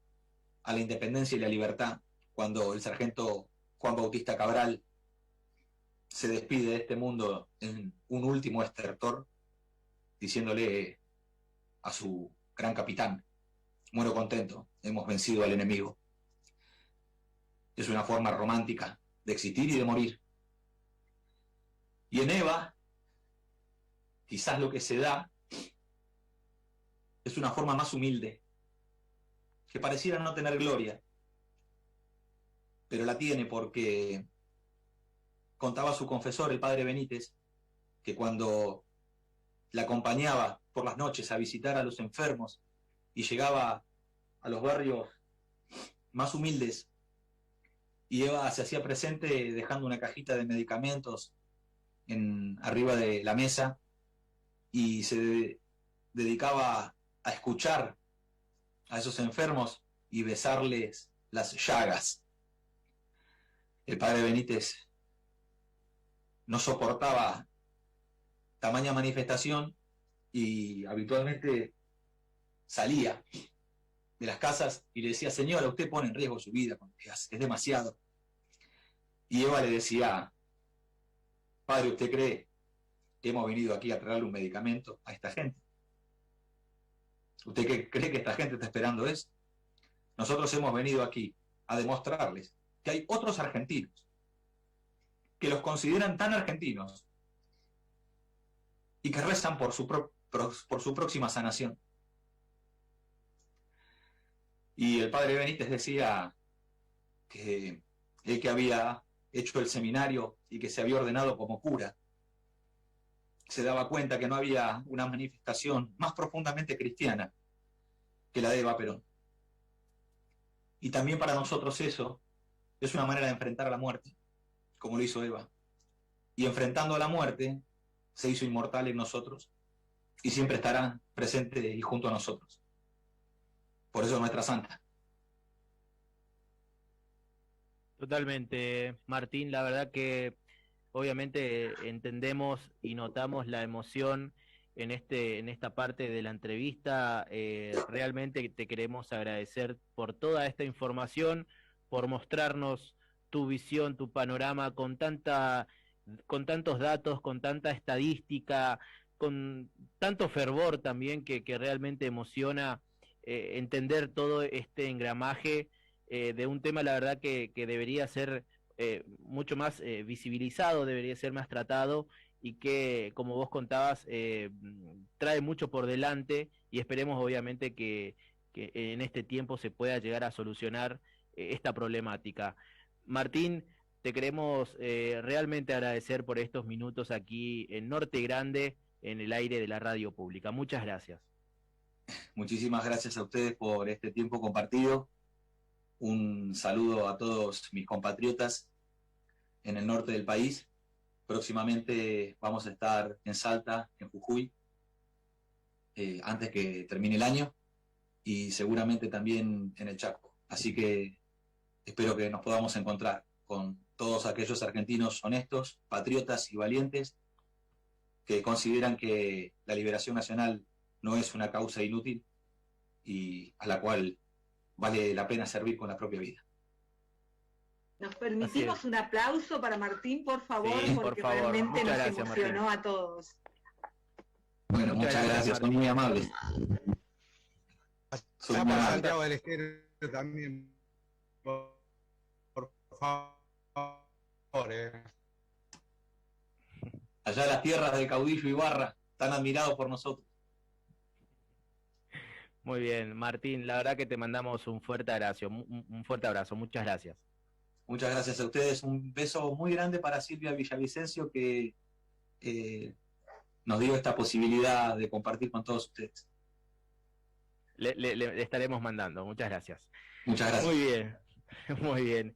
G: a la independencia y la libertad, cuando el sargento Juan Bautista Cabral se despide de este mundo en un último estertor, diciéndole a su gran capitán: muero contento, hemos vencido al enemigo. Es una forma romántica de existir y de morir. Y en Eva, quizás lo que se da es una forma más humilde, que pareciera no tener gloria, pero la tiene, porque contaba su confesor, el padre Benítez, que cuando la acompañaba por las noches a visitar a los enfermos y llegaba a los barrios más humildes, y Eva se hacía presente dejando una cajita de medicamentos arriba de la mesa, y se dedicaba a escuchar a esos enfermos y besarles las llagas. El padre Benítez no soportaba tamaña manifestación y habitualmente salía de las casas y le decía: señora, usted pone en riesgo su vida con lo que hace, es demasiado. Y Eva le decía: padre, ¿usted cree que hemos venido aquí a traerle un medicamento a esta gente? ¿Usted cree que esta gente está esperando eso? Nosotros hemos venido aquí a demostrarles que hay otros argentinos que los consideran tan argentinos y que rezan por su próxima sanación. Y el padre Benítez decía que él, que había hecho el seminario y que se había ordenado como cura, se daba cuenta que no había una manifestación más profundamente cristiana que la de Eva Perón. Y también para nosotros eso es una manera de enfrentar a la muerte, como lo hizo Eva. Y enfrentando a la muerte, se hizo inmortal en nosotros y siempre estará presente y junto a nosotros. Por eso es nuestra santa.
B: Totalmente, Martín, la verdad que obviamente entendemos y notamos la emoción en esta parte de la entrevista. Realmente te queremos agradecer por toda esta información, por mostrarnos tu visión, tu panorama con tantos datos, con tanta estadística, con tanto fervor también, que realmente emociona entender todo este engramaje de un tema, la verdad que debería ser mucho más visibilizado, debería ser más tratado, y que, como vos contabas, trae mucho por delante, y esperemos obviamente que en este tiempo se pueda llegar a solucionar esta problemática. Martín, te queremos realmente agradecer por estos minutos aquí en Norte Grande, en el aire de la radio pública. Muchas gracias.
G: Muchísimas gracias a ustedes por este tiempo compartido. Un saludo a todos mis compatriotas en el norte del país. Próximamente vamos a estar en Salta, en Jujuy, antes que termine el año, y seguramente también en el Chaco. Así que espero que nos podamos encontrar con todos aquellos argentinos honestos, patriotas y valientes que consideran que la liberación nacional no es una causa inútil y a la cual vale la pena servir con la propia vida.
D: Nos permitimos un aplauso para Martín, por favor,
B: Sí,
D: porque
B: por favor.
D: realmente
B: Muchas
D: nos
B: gracias,
D: emocionó
B: Martín.
D: a todos.
G: Bueno, muchas gracias, son muy amables. Son muy amables.
C: Santiago del Estero también, por favor.
G: Allá las tierras del caudillo Ibarra están admirados por nosotros.
B: Muy bien, Martín, la verdad que te mandamos un fuerte abrazo, un fuerte abrazo, muchas gracias.
G: Muchas gracias a ustedes. Un beso muy grande para Silvia Villavicencio, que nos dio esta posibilidad de compartir con todos ustedes.
B: Le estaremos mandando, muchas gracias.
G: Muchas gracias.
B: Muy bien, muy bien.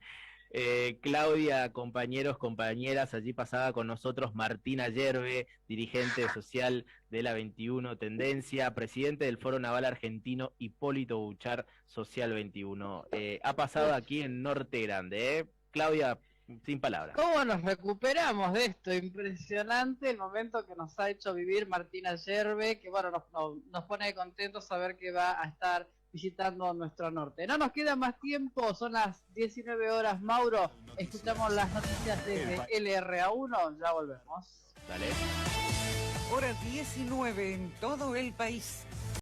B: Claudia, compañeros, compañeras, allí pasaba con nosotros Martín Ayerbe, dirigente social de la 21 Tendencia, presidente del Foro Naval Argentino Hipólito Buchar, Social 21. Ha pasado aquí en Norte Grande, Claudia, sin palabras.
A: ¿Cómo nos recuperamos de esto? Impresionante el momento que nos ha hecho vivir Martín Ayerbe, que bueno, nos pone contentos saber que va a estar visitando nuestro norte. No nos queda más tiempo, son las 19 horas, Mauro. Escuchamos las noticias desde LRA1, ya volvemos.
B: Dale.
F: Hora 19 en todo el país.